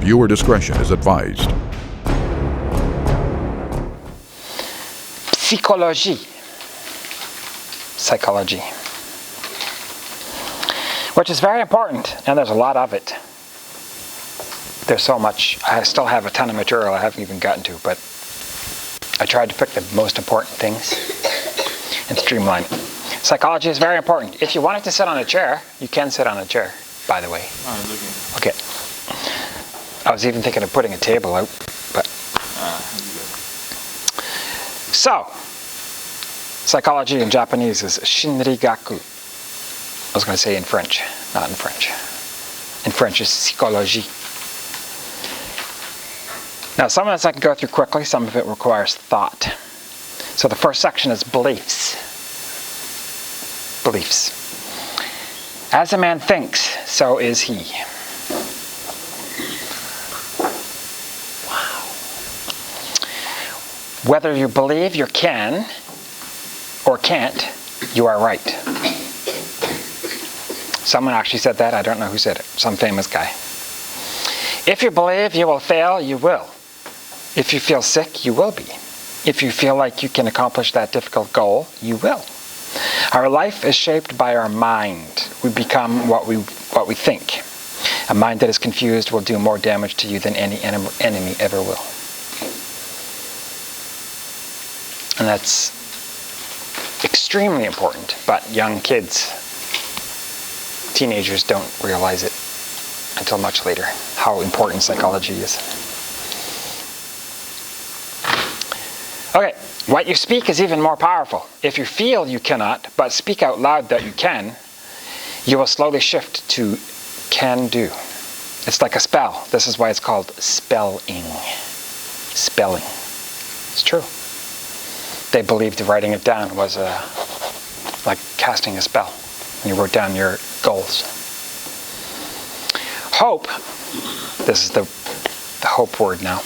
Viewer discretion is advised. Psychology, which is very important, and there's a lot of it. There's so much. I still have a ton of material I haven't even gotten to, but I tried to pick the most important things and streamline it. Psychology is very important. If you wanted to sit on a chair, you can sit on a chair, by the way. Okay. I was even thinking of putting a table out, but... So, psychology in Japanese is Shinri-gaku. I was going to say in French, not in French. In French is psychologie. Now, some of this I can go through quickly, some of it requires thought. So the first section is beliefs. Beliefs. As a man thinks, so is he. Wow. Whether you believe you can or can't, you are right. Someone actually said that. I don't know who said it. Some famous guy. If you believe you will fail, you will. If you feel sick, you will be. If you feel like you can accomplish that difficult goal, you will. Our life is shaped by our mind. We become what we think. A mind that is confused will do more damage to you than any enemy ever will. And that's extremely important, but young kids, teenagers don't realize it until much later, how important psychology is. Okay, what you speak is even more powerful. If you feel you cannot, but speak out loud that you can, you will slowly shift to can do. It's like a spell. This is why it's called spelling. Spelling. It's true. They believed writing it down was like casting a spell. You wrote down your goals. Hope, this is the hope word now,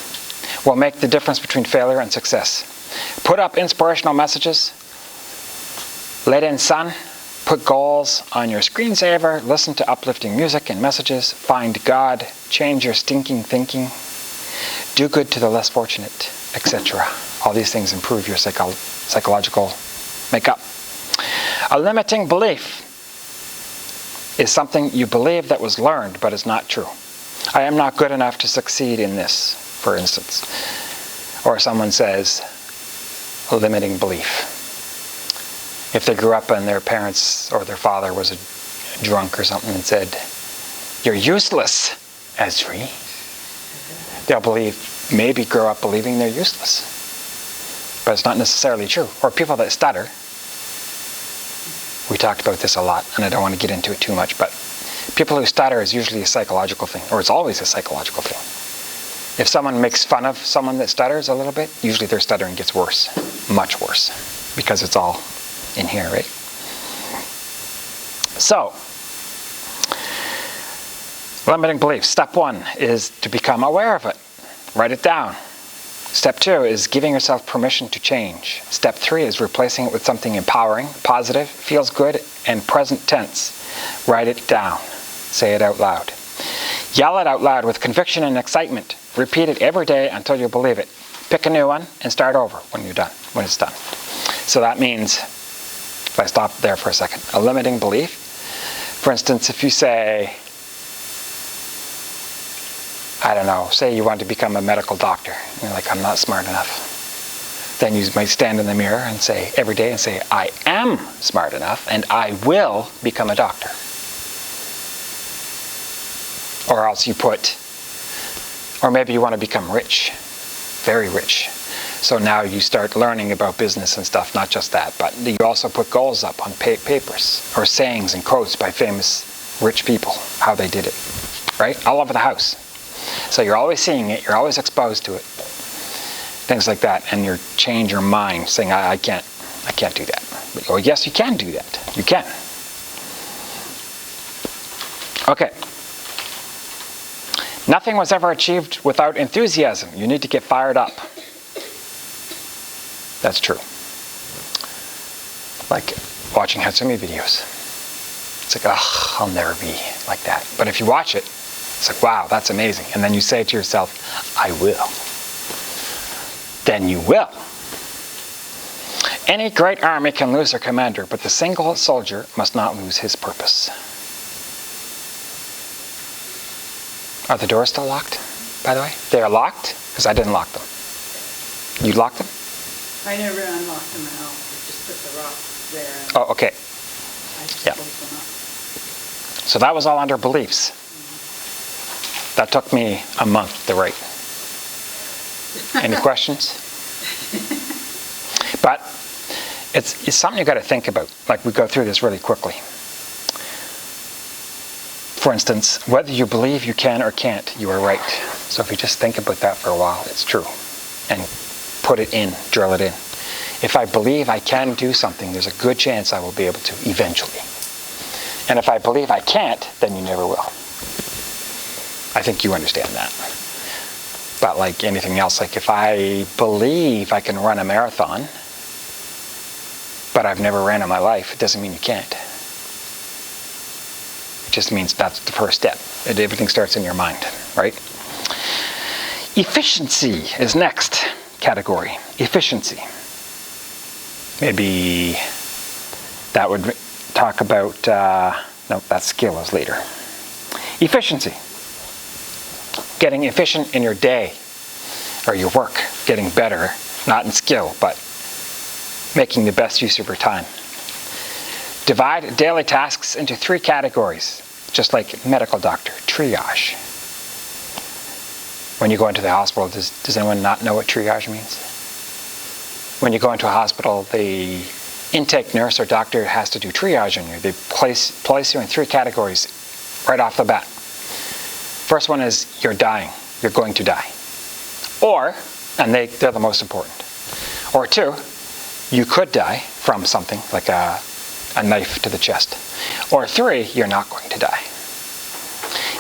will make the difference between failure and success. Put up inspirational messages. Let in sun. Put goals on your screensaver. Listen to uplifting music and messages. Find God. Change your stinking thinking. Do good to the less fortunate, etc. All these things improve your psychological makeup. A limiting belief is something you believe that was learned but is not true. I am not good enough to succeed in this, for instance. Or someone says, a limiting belief. If they grew up and their parents or their father was a drunk or something and said, "You're useless, Esri," they'll maybe grow up believing they're useless. But it's not necessarily true. Or people that stutter. We talked about this a lot, and I don't want to get into it too much, but people who stutter is usually a psychological thing, or it's always a psychological thing. If someone makes fun of someone that stutters a little bit, usually their stuttering gets worse, much worse, because it's all in here, right? So, limiting beliefs. Step 1 is to become aware of it. Write it down. Step 2 is giving yourself permission to change. Step 3 is replacing it with something empowering, positive, feels good, and present tense. Write it down. Say it out loud. Yell it out loud with conviction and excitement. Repeat it every day until you believe it. Pick a new one and start over when it's done. So that means, if I stop there for a second, a limiting belief. For instance, if you say, I don't know, say you want to become a medical doctor. You're like, I'm not smart enough. Then you might stand in the mirror and say, every day, and say, I am smart enough and I will become a doctor. Or else you put, or maybe you want to become rich, very rich. So now you start learning about business and stuff, not just that, but you also put goals up on papers, or sayings and quotes by famous rich people, how they did it, right? All over the house. So you're always seeing it, you're always exposed to it. Things like that, and you change your mind, saying, I can't do that. But, oh yes, you can do that. You can. Okay. Nothing was ever achieved without enthusiasm. You need to get fired up. That's true. Like watching Hatsumi videos. It's like, I'll never be like that. But if you watch it, It's like, wow, that's amazing. And then you say to yourself, I will. Then you will. Any great army can lose their commander, but the single soldier must not lose his purpose. Are the doors still locked, by the way? They are locked? Because I didn't lock them. You locked them? I never unlocked them at all. I just put the rock there. And Oh, okay. I just Yeah. closed them up. So that was all under beliefs. That took me a month to write. Any questions? But it's something you got to think about. Like, we go through this really quickly. For instance, whether you believe you can or can't, you are right. So if you just think about that for a while, it's true. And put it in, drill it in. If I believe I can do something, there's a good chance I will be able to eventually. And if I believe I can't, then you never will. I think you understand that. But like anything else, like if I believe I can run a marathon, but I've never ran in my life, it doesn't mean you can't. It just means that's the first step. Everything starts in your mind, right? Efficiency is next category. Efficiency. Maybe that would talk about, no, that skill is later. Efficiency. Getting efficient in your day or your work. Getting better, not in skill, but making the best use of your time. Divide daily tasks into 3 categories, just like medical doctor, triage. When you go into the hospital, does anyone not know what triage means? When you go into a hospital, the intake nurse or doctor has to do triage on you. They place you in 3 categories right off the bat. First one is you're dying. You're going to die. Or, and they're the most important. Or 2, you could die from something like a knife to the chest. Or 3, you're not going to die.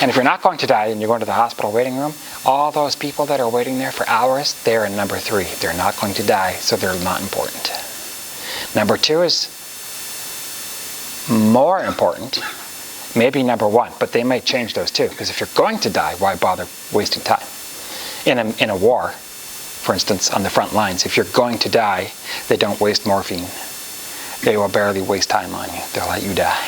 And if you're not going to die and you go into the hospital waiting room, all those people that are waiting there for hours, they're in number 3. They're not going to die, so they're not important. Number 2 is more important, maybe number 1, but they might change those too, because if you're going to die, why bother wasting time? In a war, for instance, on the front lines, if you're going to die, they don't waste morphine. They will barely waste time on you. They'll let you die.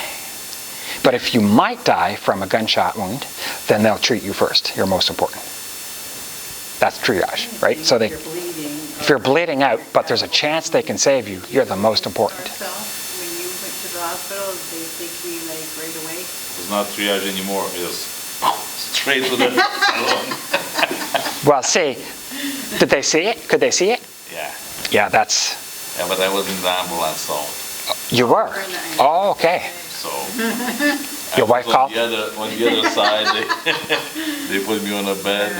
But if you might die from a gunshot wound, then they'll treat you first. You're most important. That's triage, right? So if you're bleeding out, but there's a chance they can save you, you're the most important. When you went to the hospital, they take you like right away? It's not triage anymore. It's straight to the salon. Well, see, did they see it? Could they see it? Yeah. Yeah, that's... Yeah, but I was in the ambulance, so. You were? Oh, okay. So. Your wife called? On the other side, they put me on a bed.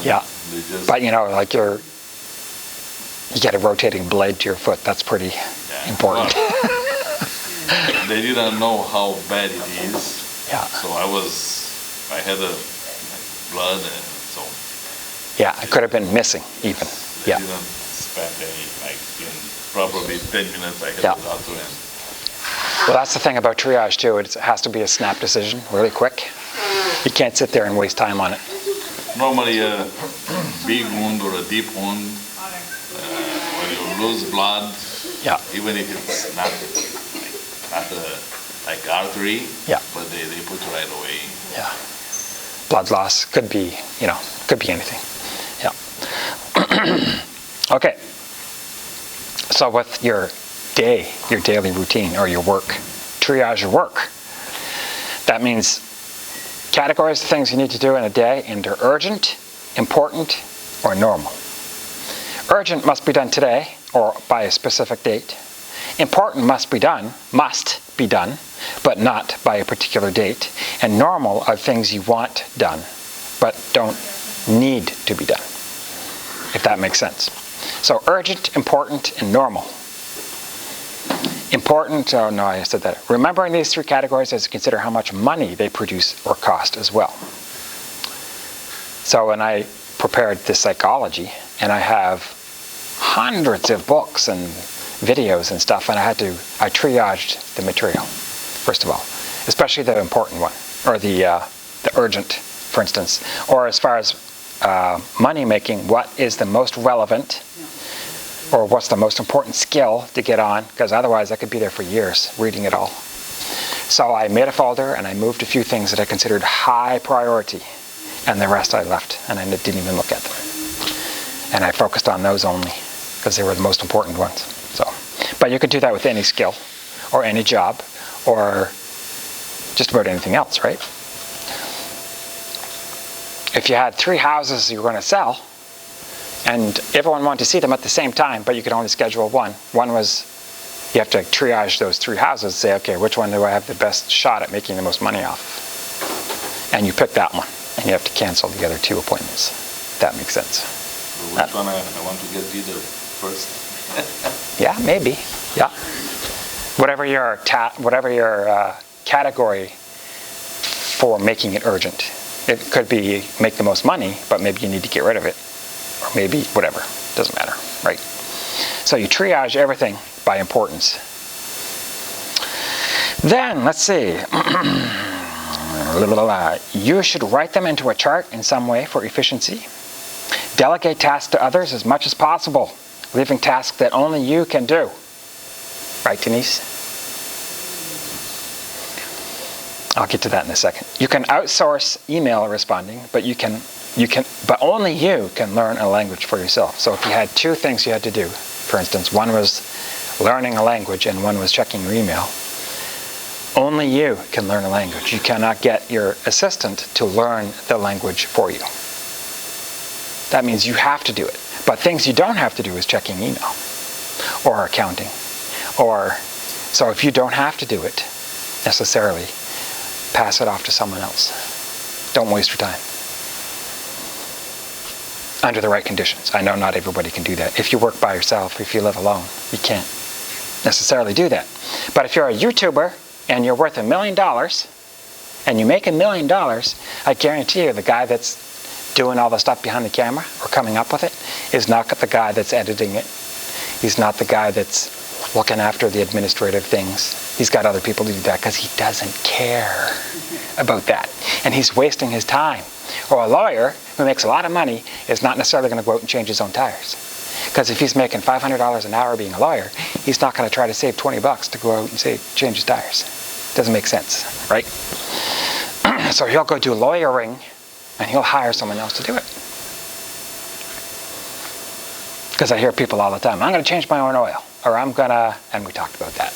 Yeah. They just, But you know, like you get a rotating blade to your foot. That's pretty important. Well, they didn't know how bad it is. Yeah. So I had blood, and so. Yeah, it could have been missing even. They Yeah. didn't spend any, in probably 10 minutes I had Yeah. to go to him. Well, that's the thing about triage too. It has to be a snap decision, really quick. You can't sit there and waste time on it. Normally a big wound or a deep wound, when you lose blood, Yeah. even if it's not like artery, Yeah. but they put it right away. Yeah. Blood loss could be, could be anything. Yeah. Okay. So with your daily routine or your work, triage your work. That means categorize the things you need to do in a day into urgent, important, or normal. Urgent must be done today or by a specific date. Important must be done, but not by a particular date. And normal are things you want done, but don't need to be done, if that makes sense. So urgent, important, and normal. Important, oh no, I said that. Remembering these 3 categories is to consider how much money they produce or cost as well. So when I prepared this psychology, and I have hundreds of books and videos and stuff, and I triaged the material, first of all, especially the important one, or the urgent for instance. Or as far as money making, what is the most relevant or what's the most important skill to get on? Because otherwise I could be there for years reading it all. So I made a folder and I moved a few things that I considered high priority, and the rest I left and I didn't even look at them. And I focused on those only because they were the most important ones. So, but you could do that with any skill or any job or just about anything else, right? If you had 3 houses you were going to sell and everyone wanted to see them at the same time, but you could only schedule one. One was, you have to triage those 3 houses, say, okay, which one do I have the best shot at making the most money off? And you pick that one, and you have to cancel the other 2 appointments. That makes sense. Well, which one I want to get rid of first? Yeah, maybe. Yeah. Whatever your category for making it urgent. It could be make the most money, but maybe you need to get rid of it. Or maybe whatever. Doesn't matter, right? So you triage everything by importance. Then, let's see. You should write them into a chart in some way for efficiency. Delegate tasks to others as much as possible, leaving tasks that only you can do. Right, Denise? I'll get to that in a second. You can outsource email responding, but but only you can learn a language for yourself. So if you had 2 things you had to do, for instance, one was learning a language and one was checking your email, only you can learn a language. You cannot get your assistant to learn the language for you. That means you have to do it. But things you don't have to do is checking email or accounting. So if you don't have to do it necessarily, pass it off to someone else. Don't waste your time. Under the right conditions. I know not everybody can do that. If you work by yourself, if you live alone, you can't necessarily do that. But if you're a YouTuber and you're worth $1 million and you make $1 million, I guarantee you the guy that's doing all the stuff behind the camera or coming up with it is not the guy that's editing it. He's not the guy that's looking after the administrative things. He's got other people to do that because he doesn't care about that. And he's wasting his time. Or a lawyer who makes a lot of money is not necessarily going to go out and change his own tires. Because if he's making $500 an hour being a lawyer, he's not going to try to save $20 to go out and change his tires. Doesn't make sense, right? So he'll go do lawyering and he'll hire someone else to do it. Because I hear people all the time, I'm going to change my own oil. Or I'm going to, and we talked about that.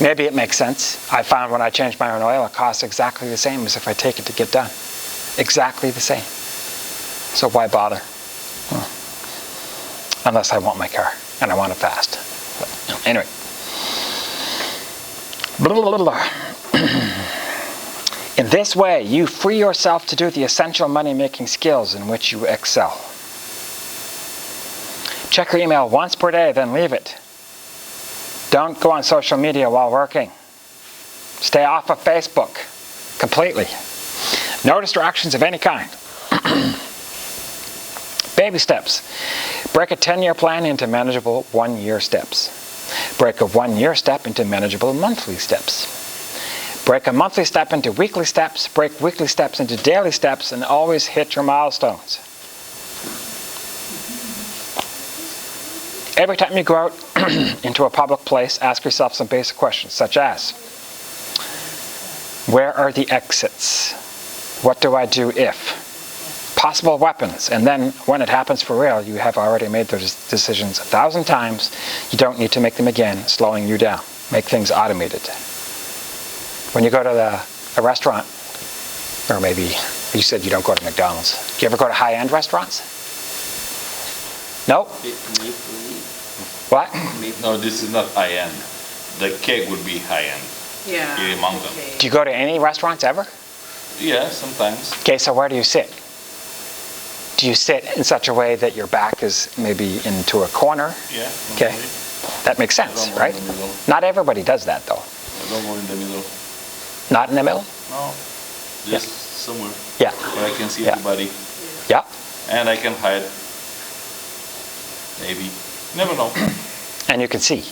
Maybe it makes sense. I found when I change my own oil, it costs exactly the same as if I take it to get done. Exactly the same. So why bother? Unless I want my car, and I want it fast. But, anyway. In this way, you free yourself to do the essential money-making skills in which you excel. Check your email once per day, then leave it. Don't go on social media while working. Stay off of Facebook completely. No distractions of any kind. Baby steps. Break a 10-year plan into manageable 1-year steps. Break a 1-year step into manageable monthly steps. Break a monthly step into weekly steps. Break weekly steps into daily steps, and always hit your milestones. Every time you go out into a public place, ask yourself some basic questions, such as, where are the exits? What do I do if? Possible weapons. And then when it happens for real, you have already made those decisions 1,000 times. You don't need to make them again, slowing you down. Make things automated. When you go to a restaurant, or maybe you said you don't go to McDonald's. Do you ever go to high-end restaurants? No? What? No, this is not high-end. The cake would be high-end. Yeah. Here in Mountain. Okay. Do you go to any restaurants ever? Yeah, sometimes. Okay, so where do you sit? Do you sit in such a way that your back is maybe into a corner? Yeah. Okay. That makes sense, I don't go right? in the middle. Not everybody does that, though. I don't go in the middle. Not in the middle? No. Just somewhere Yeah. where I can see Yeah. everybody. Yeah. And I can hide. Maybe. Never know. And you can see.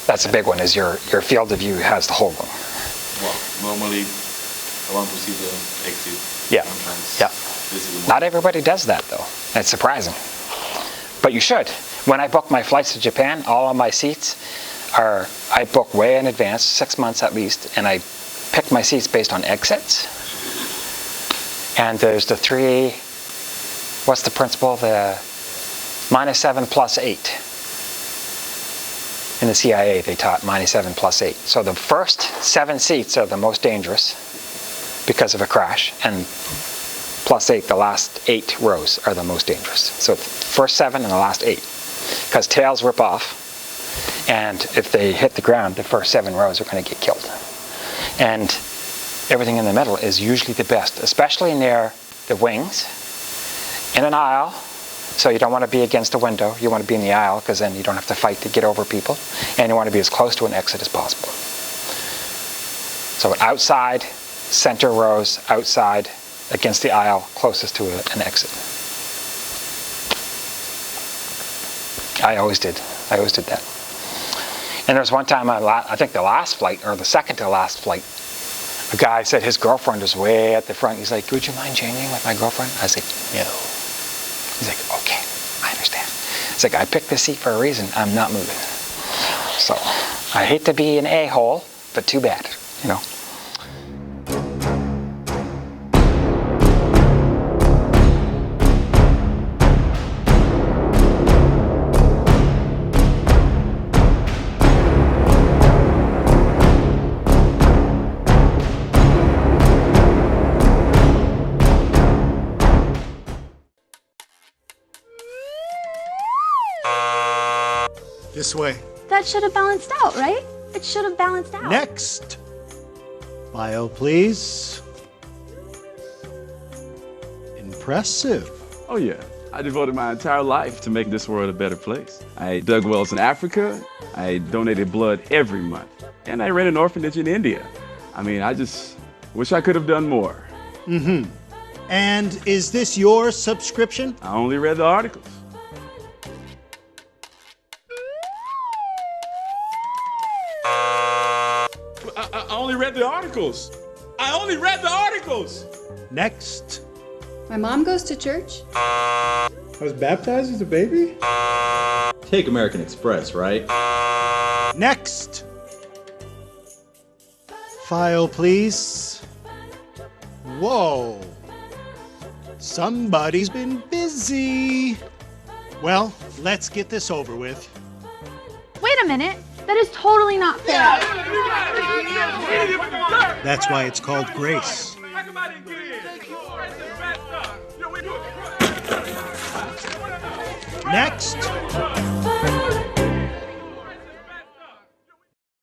That's a big one, is your field of view has the whole room. Well, normally I want to see the exit. Yeah. Entrance. Yeah. This is the Not everybody does that, though. It's surprising. But you should. When I book my flights to Japan, all of my seats I book way in advance, 6 months at least, and I pick my seats based on exits. And there's the three, what's the principle? The -7 + 8. In the CIA, they taught -7 + 8. So the first 7 seats are the most dangerous because of a crash, and +8, the last 8 rows are the most dangerous. So first 7 and the last 8, because tails rip off, and if they hit the ground, the first 7 rows are going to get killed. And everything in the middle is usually the best, especially near the wings, in an aisle. So you don't want to be against a window. You want to be in the aisle, because then you don't have to fight to get over people. And you want to be as close to an exit as possible. So outside, center rows, outside, against the aisle, closest to an exit. I always did that. And there was one time, I think the last flight, or the second to last flight, a guy said his girlfriend was way at the front. He's like, would you mind changing with my girlfriend? I was like, no. He's like, okay, I understand. It's like, I picked this seat for a reason. I'm not moving. So I hate to be an a-hole, but too bad, you know. This way. That should have balanced out, right? It should have balanced out. Next. Bio, please. Impressive. Oh yeah, I devoted my entire life to making this world a better place. I dug wells in Africa, I donated blood every month, and I ran an orphanage in India. I mean, I just wish I could have done more. Mm-hmm. And is this your subscription? I only read the articles. I only read the articles. I only read the articles. Next. My mom goes to church. I was baptized as a baby? Take American Express, right? Next. File, please. Whoa. Somebody's been busy. Well, let's get this over with. Wait a minute. That is totally not fair. That's why it's called grace. Next.